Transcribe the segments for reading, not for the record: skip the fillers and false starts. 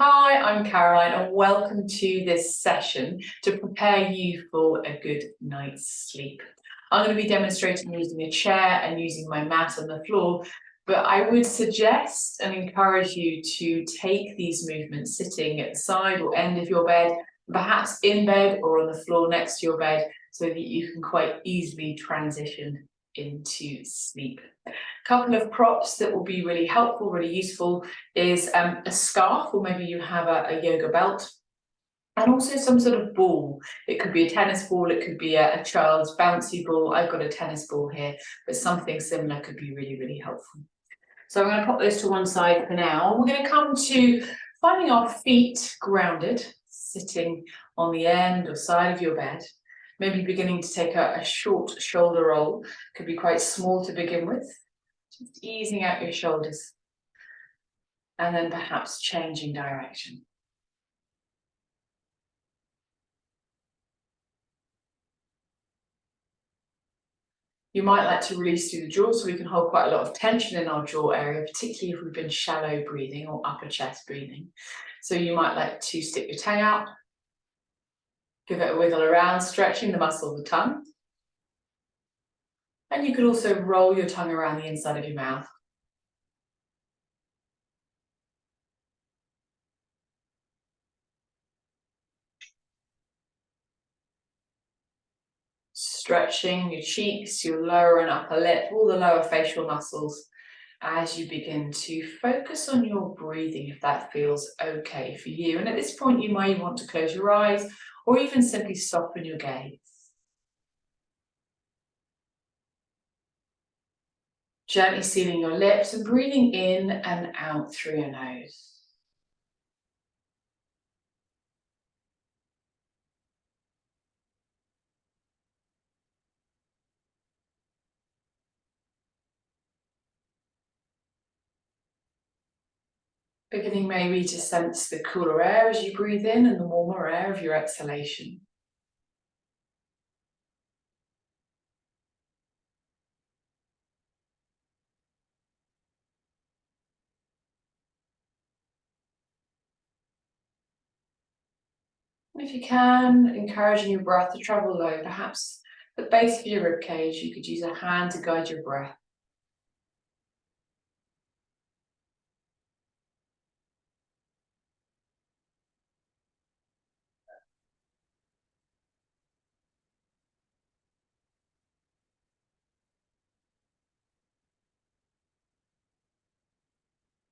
Hi, I'm Caroline, and welcome to this session to prepare you for a good night's sleep. I'm going to be demonstrating using a chair and using my mat on the floor, but I would suggest and encourage you to take these movements sitting at the side or end of your bed, perhaps in bed or on the floor next to your bed, so that you can quite easily transition into sleep. A couple of props that will be really helpful, really useful is a scarf, or maybe you have a yoga belt, and also some sort of ball. It could be a tennis ball, it could be a child's bouncy ball. I've got a tennis ball here, but something similar could be really, really helpful. So I'm going to pop those to one side for now. We're going to come to finding our feet grounded, sitting on the end or side of your bed. Maybe beginning to take a short shoulder roll. Could be quite small to begin with. Just easing out your shoulders. And then perhaps changing direction. You might like to release through the jaw, so we can hold quite a lot of tension in our jaw area, particularly if we've been shallow breathing or upper chest breathing. So you might like to stick your tongue out, give it a wiggle around, stretching the muscle of the tongue. And you could also roll your tongue around the inside of your mouth. Stretching your cheeks, your lower and upper lip, all the lower facial muscles, as you begin to focus on your breathing, if that feels okay for you. And at this point, you might want to close your eyes or even simply soften your gaze. Gently sealing your lips and breathing in and out through your nose. Beginning maybe to sense the cooler air as you breathe in and the warmer air of your exhalation. And if you can, encouraging your breath to travel low, perhaps the base of your ribcage, you could use a hand to guide your breath.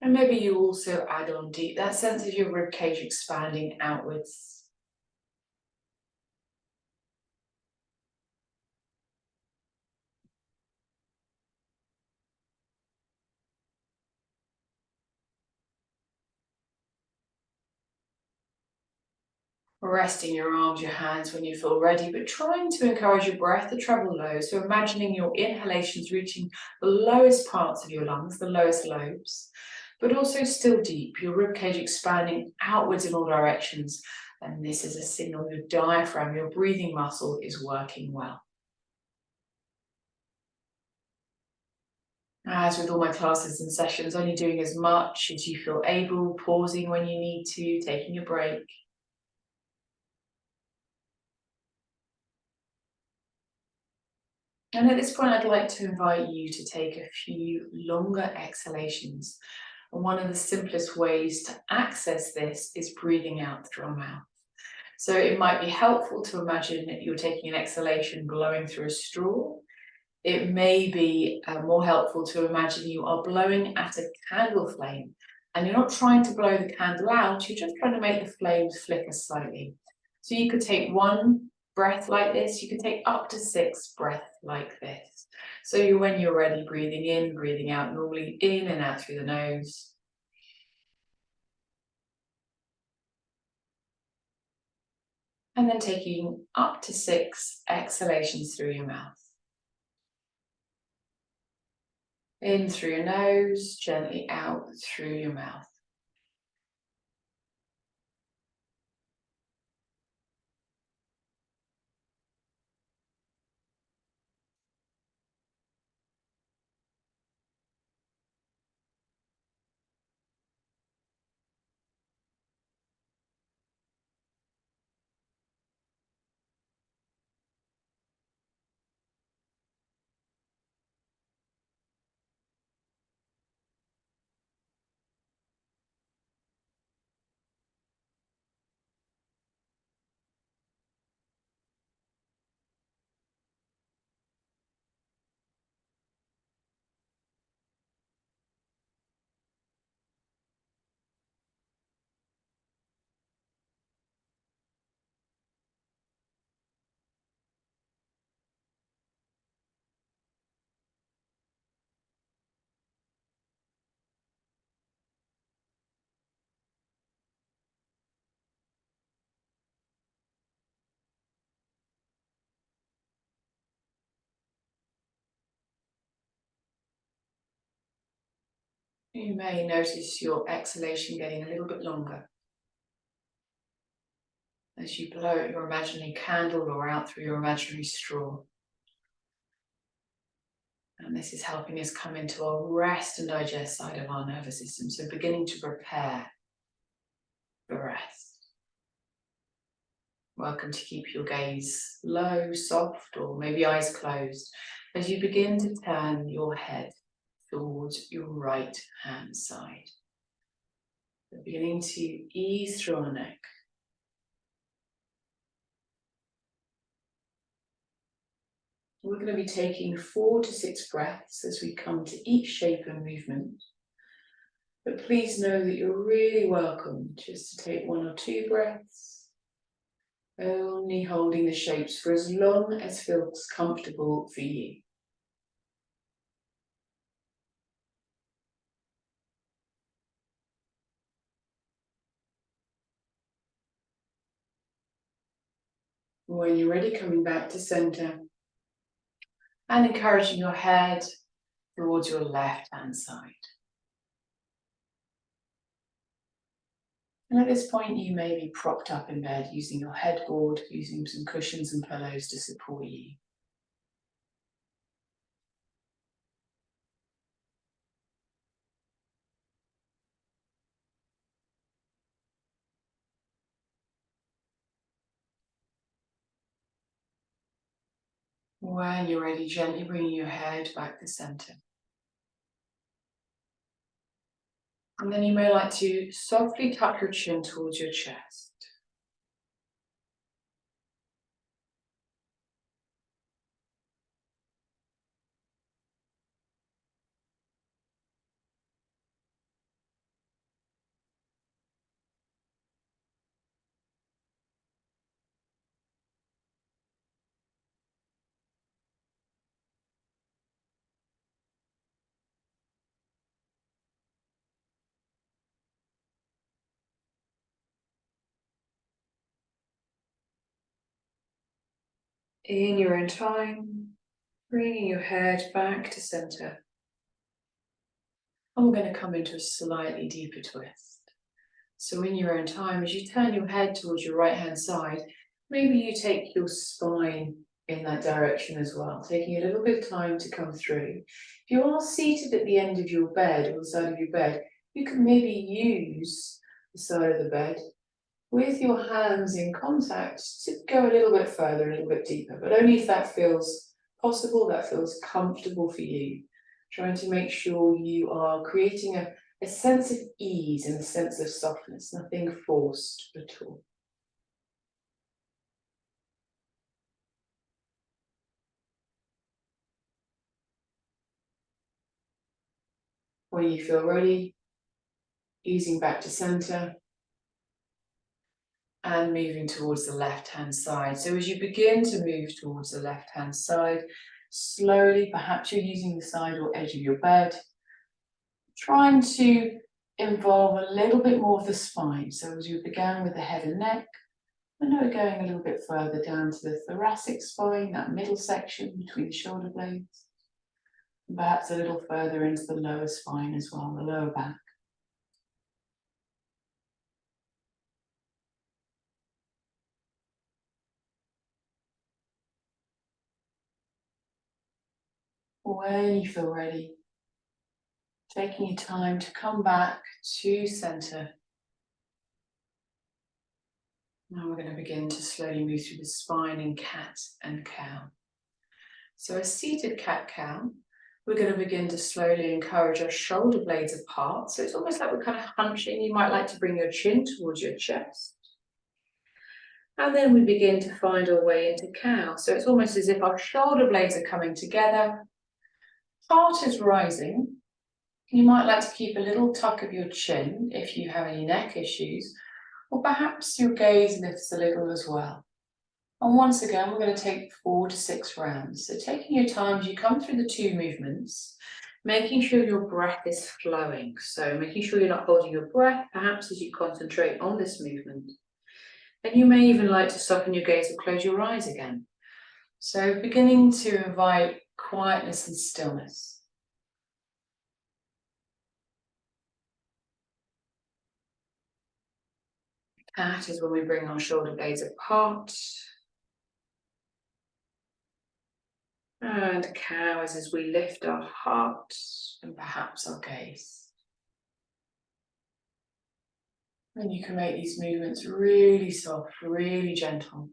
And maybe you also add on deep, that sense of your ribcage expanding outwards. Resting your arms, your hands when you feel ready, but trying to encourage your breath to travel low. So imagining your inhalations reaching the lowest parts of your lungs, the lowest lobes, but also still deep, your ribcage expanding outwards in all directions. And this is a signal your diaphragm, your breathing muscle, is working well. As with all my classes and sessions, only doing as much as you feel able, pausing when you need to, taking a break. And at this point, I'd like to invite you to take a few longer exhalations. And one of the simplest ways to access this is breathing out through our mouth. So it might be helpful to imagine that you're taking an exhalation blowing through a straw. It may be more helpful to imagine you are blowing at a candle flame, and you're not trying to blow the candle out, you're just trying to make the flames flicker slightly. So you could take one breath like this, you can take up to 6 breaths like this. So when you're ready, breathing in, breathing out, normally in and out through the nose. And then taking up to 6 exhalations through your mouth. In through your nose, gently out through your mouth. You may notice your exhalation getting a little bit longer as you blow out your imaginary candle or out through your imaginary straw. And this is helping us come into a rest and digest side of our nervous system. So beginning to prepare for rest. Welcome to keep your gaze low, soft, or maybe eyes closed as you begin to turn your head towards your right hand side. So beginning to ease through our neck. We're going to be taking 4 to 6 breaths as we come to each shape and movement. But please know that you're really welcome just to take 1 or 2 breaths, only holding the shapes for as long as feels comfortable for you. When you're ready, coming back to center and encouraging your head towards your left hand side. And at this point, you may be propped up in bed using your headboard, using some cushions and pillows to support you. When you're ready, gently bringing your head back to center. And then you may like to softly tuck your chin towards your chest. In your own time, bringing your head back to center. And we're going to come into a slightly deeper twist. So in your own time, as you turn your head towards your right hand side, maybe you take your spine in that direction as well, taking a little bit of time to come through. If you are seated at the end of your bed or the side of your bed, you can maybe use the side of the bed with your hands in contact to go a little bit further, a little bit deeper, but only if that feels possible, that feels comfortable for you. Trying to make sure you are creating a sense of ease and a sense of softness, nothing forced at all. When you feel ready, easing back to center and moving towards the left-hand side. So as you begin to move towards the left-hand side, slowly, perhaps you're using the side or edge of your bed, trying to involve a little bit more of the spine. So as you began with the head and neck, and now we're going a little bit further down to the thoracic spine, that middle section between the shoulder blades, and perhaps a little further into the lower spine as well, the lower back. When you feel ready, taking your time to come back to center. Now we're going to begin to slowly move through the spine in cat and cow. So a seated cat-cow, we're going to begin to slowly encourage our shoulder blades apart. So it's almost like we're kind of hunching. You might like to bring your chin towards your chest. And then we begin to find our way into cow. So it's almost as if our shoulder blades are coming together. Heart is rising. You might like to keep a little tuck of your chin if you have any neck issues, or perhaps your gaze lifts a little as well. And once again, we're going to take 4 to 6 rounds. So taking your time as you come through the 2 movements, making sure your breath is flowing. So making sure you're not holding your breath, perhaps as you concentrate on this movement. And you may even like to soften your gaze or close your eyes again. So beginning to invite quietness and stillness. Cat is when we bring our shoulder blades apart. And cow is as we lift our heart and perhaps our gaze. And you can make these movements really soft, really gentle.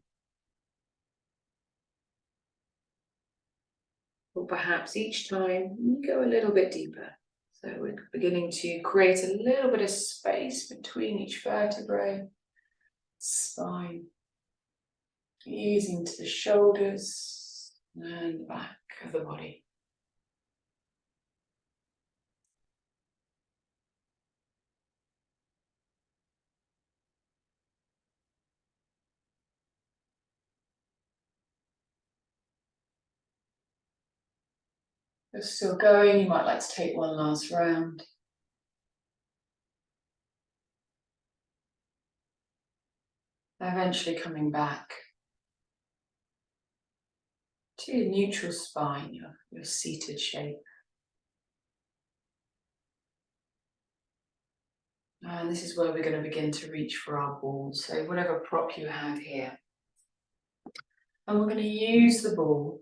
Or perhaps each time you go a little bit deeper. So we're beginning to create a little bit of space between each vertebrae, spine, easing to the shoulders and back of the body. If you're still going, you might like to take one last round. Eventually coming back to your neutral spine, your seated shape. And this is where we're going to begin to reach for our ball. So whatever prop you have here. And we're going to use the ball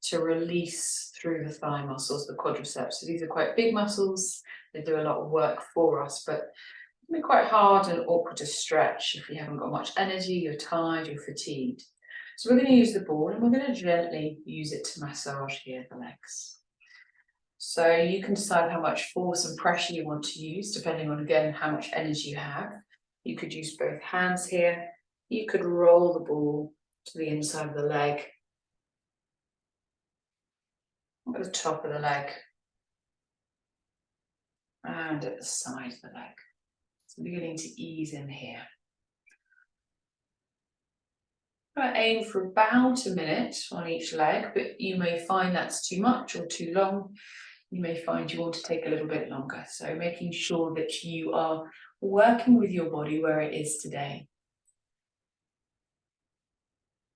to release through the thigh muscles, the quadriceps. So these are quite big muscles. They do a lot of work for us, but it can be quite hard and awkward to stretch if you haven't got much energy, you're tired, you're fatigued. So we're going to use the ball and we're going to gently use it to massage here the legs. So you can decide how much force and pressure you want to use, depending on, again, how much energy you have. You could use both hands here. You could roll the ball to the inside of the leg, at the top of the leg, and at the side of the leg. So beginning to ease in here. I aim for about a minute on each leg, but you may find that's too much or too long. You may find you want to take a little bit longer. So making sure that you are working with your body where it is today.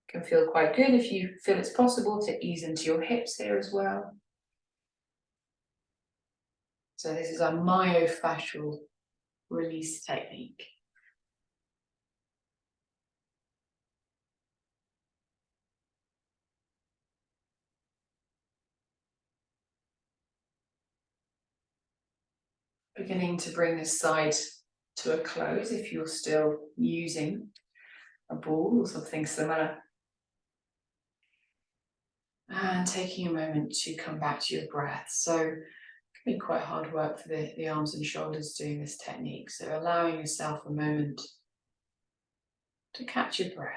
It can feel quite good if you feel it's possible to ease into your hips here as well. So this is our myofascial release technique. Beginning to bring this side to a close if you're still using a ball or something similar. And taking a moment to come back to your breath. So it can be quite hard work for the arms and shoulders doing this technique. So allowing yourself a moment to catch your breath,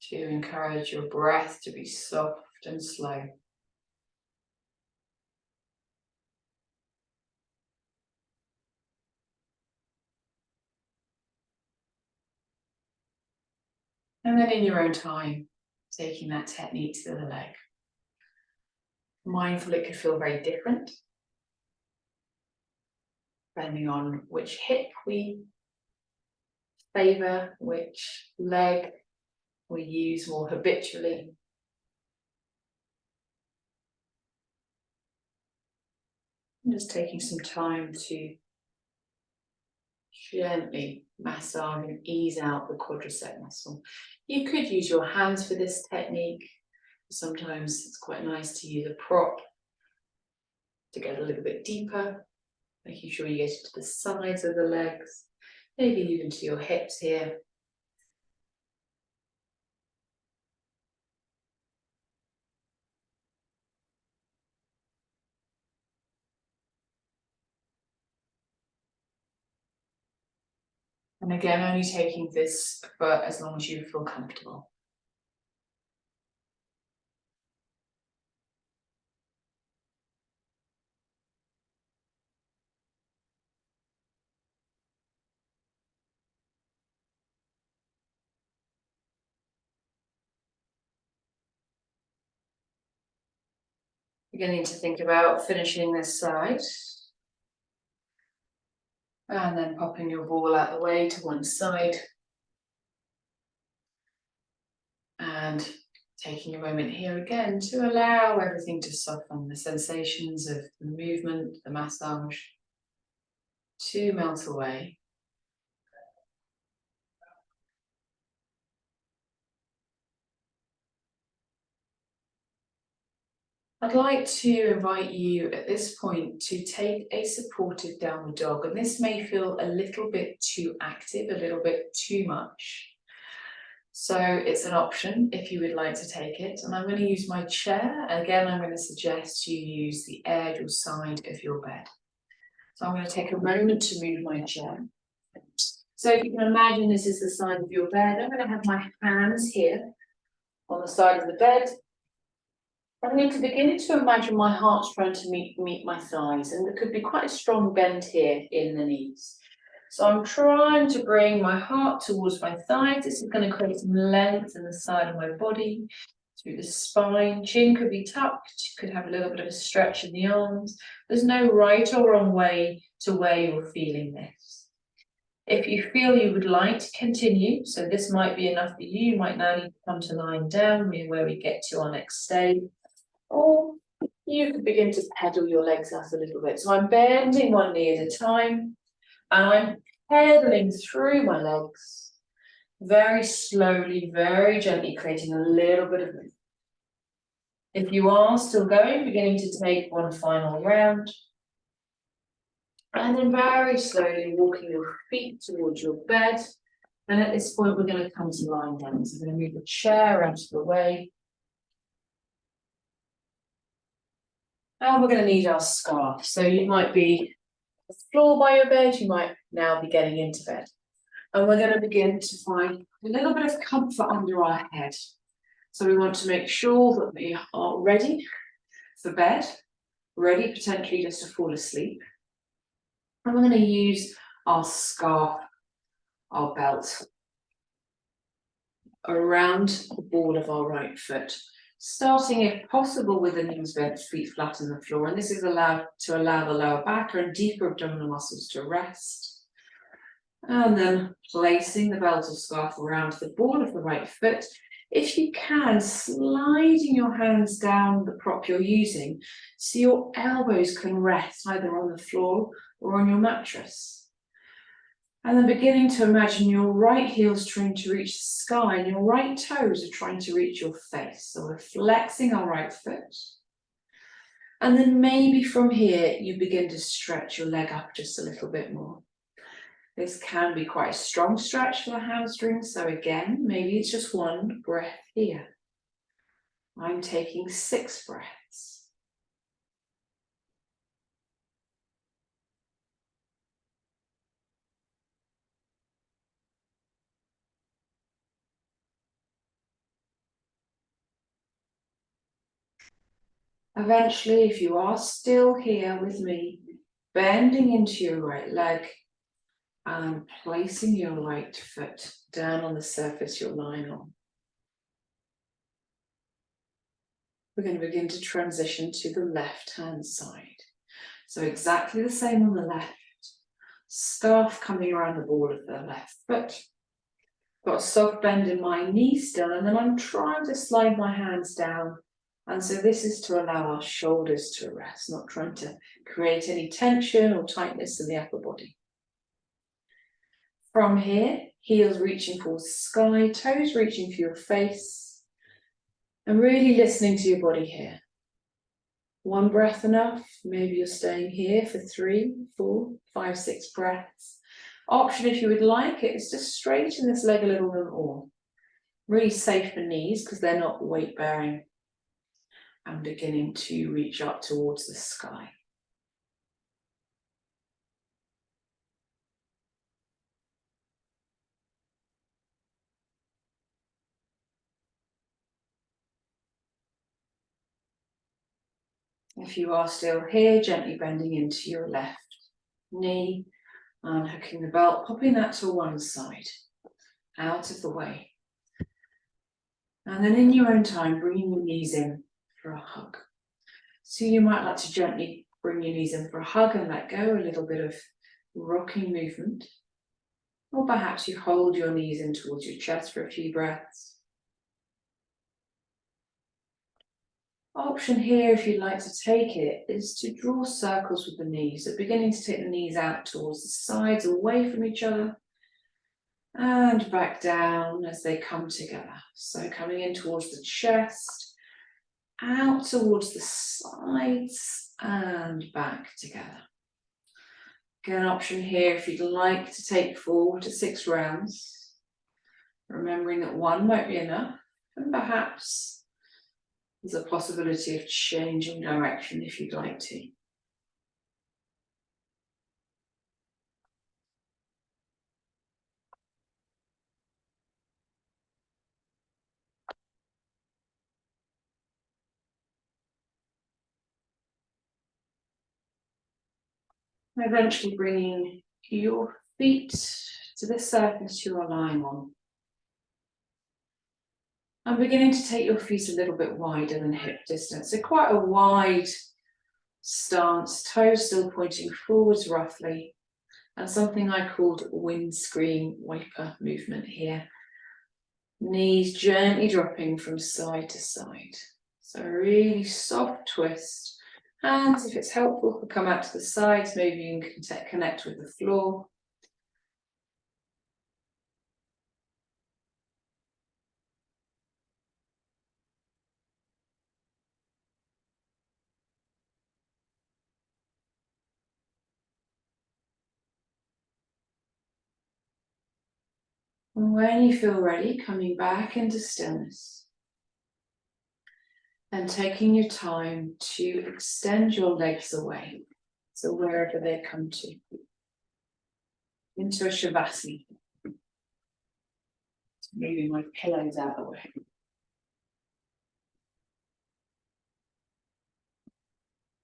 to encourage your breath to be soft and slow. And then in your own time, taking that technique to the leg. Mindful, it could feel very different, depending on which hip we favour, which leg we use more habitually. And just taking some time to gently massage and ease out the quadricep muscle. You could use your hands for this technique. Sometimes it's quite nice to use a prop to get a little bit deeper, making sure you get to the sides of the legs, maybe even to your hips here. And again, only taking this for as long as you feel comfortable. Beginning to think about finishing this side. And then popping your ball out the way to one side. And taking a moment here again to allow everything to soften, the sensations of the movement, the massage, to melt away. I'd like to invite you at this point to take a supported downward dog, and this may feel a little bit too active, a little bit too much. So it's an option if you would like to take it. And I'm going to use my chair. Again, I'm going to suggest you use the edge or side of your bed. So I'm going to take a moment to move my chair. So if you can imagine this is the side of your bed, I'm going to have my hands here on the side of the bed. I'm going to begin to imagine my heart's trying to meet my thighs, and there could be quite a strong bend here in the knees. So I'm trying to bring my heart towards my thighs. This is going to create some length in the side of my body, through the spine. Chin could be tucked, you could have a little bit of a stretch in the arms. There's no right or wrong way to where you're feeling this. If you feel you would like to continue, so this might be enough for you, you might now need to come to lying down, where we get to our next stage. Or you could begin to pedal your legs out a little bit. So I'm bending one knee at a time, and I'm pedaling through my legs, very slowly, very gently, creating a little bit of movement. If you are still going, beginning to take one final round. And then very slowly walking your feet towards your bed. And at this point, we're going to come to lying down. So we're going to move the chair out of the way. And we're going to need our scarf. So you might be on the floor by your bed, you might now be getting into bed. And we're going to begin to find a little bit of comfort under our head. So we want to make sure that we are ready for bed, ready potentially just to fall asleep. And we're going to use our scarf, our belt, around the ball of our right foot. Starting, if possible, with the knees bent, feet flat on the floor. And this is allowed to allow the lower back and deeper abdominal muscles to rest. And then placing the belt or scarf around the ball of the right foot. If you can, sliding your hands down the prop you're using so your elbows can rest either on the floor or on your mattress. And then beginning to imagine your right heel's trying to reach the sky and your right toes are trying to reach your face. So we're flexing our right foot. And then maybe from here, you begin to stretch your leg up just a little bit more. This can be quite a strong stretch for the hamstrings. So again, maybe it's just one breath here. I'm taking 6 breaths. Eventually, if you are still here with me, bending into your right leg and placing your right foot down on the surface you're lying on. We're going to begin to transition to the left-hand side. So exactly the same on the left. Scarf coming around the ball of the left foot. Got a soft bend in my knee still, and then I'm trying to slide my hands down. And so this is to allow our shoulders to rest, not trying to create any tension or tightness in the upper body. From here, heels reaching for the sky, toes reaching for your face, and really listening to your body here. One breath enough, maybe you're staying here for 3, 4, 5, 6 breaths. Option, if you would like it, is to straighten this leg a little bit more. Really safe for knees because they're not weight bearing. And beginning to reach up towards the sky. If you are still here, gently bending into your left knee, unhooking the belt, popping that to one side, out of the way. And then in your own time, bringing your knees in for a hug. So you might like to gently bring your knees in for a hug and let go, a little bit of rocking movement. Or perhaps you hold your knees in towards your chest for a few breaths. Option here, if you'd like to take it, is to draw circles with the knees. So beginning to take the knees out towards the sides, away from each other. And back down as they come together. So coming in towards the chest, out towards the sides and back together. Again, an option here if you'd like to take 4 to 6 rounds, remembering that 1 might be enough, and perhaps there's a possibility of changing direction if you'd like to. Eventually bringing your feet to the surface you are lying on. I'm beginning to take your feet a little bit wider than hip distance, so quite a wide stance, toes still pointing forwards roughly, and something I called windscreen wiper movement here. Knees gently dropping from side to side. So a really soft twist. Hands, if it's helpful, can come out to the sides, maybe you can connect with the floor. And when you feel ready, coming back into stillness. And taking your time to extend your legs away. So wherever they come to. Into a Shavasana. Moving my pillows out of the way.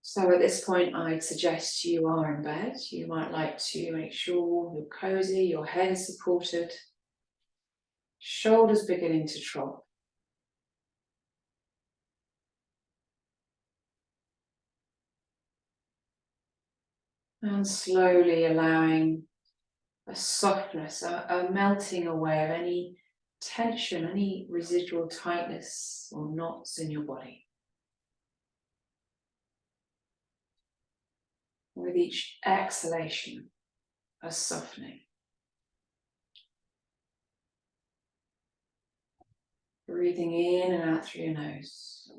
So at this point, I'd suggest you are in bed. You might like to make sure you're cozy, your head is supported, shoulders beginning to drop. And slowly allowing a softness, a melting away of any tension, any residual tightness or knots in your body. With each exhalation, a softening. Breathing in and out through your nose.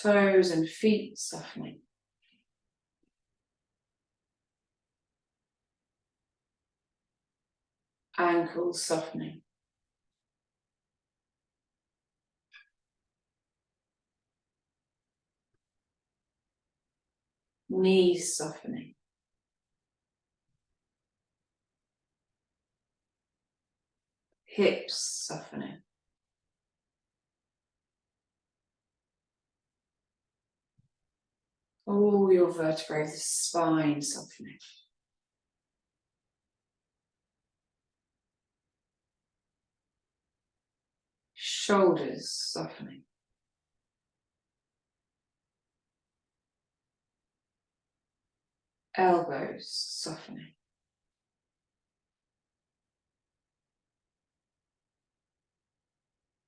Toes and feet softening. Ankles softening. Knees softening. Hips softening. All your vertebrae, the spine softening. Shoulders softening. Elbows softening.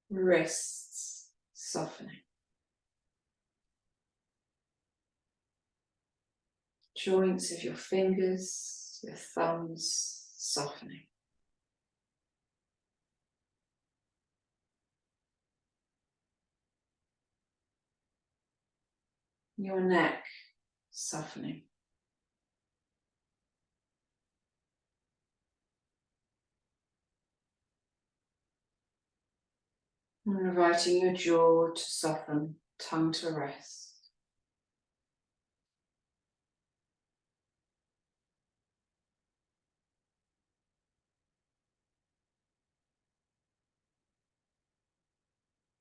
Wrists softening. Joints of your fingers, your thumbs softening. Your neck softening. And inviting your jaw to soften, tongue to rest.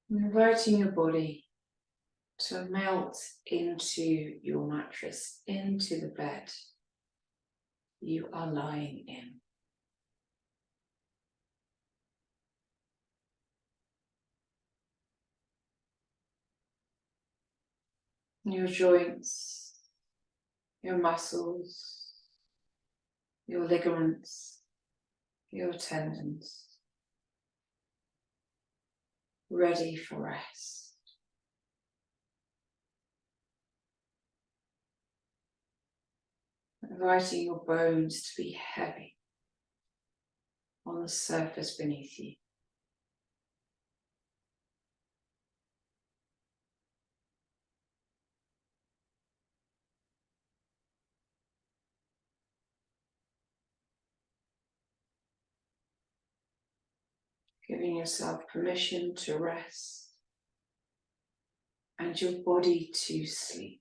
And inviting your body to melt into your mattress, into the bed you are lying in. Your joints, your muscles, your ligaments, your tendons, ready for rest. Inviting your bones to be heavy. on the surface beneath you. Giving yourself permission to rest and your body to sleep.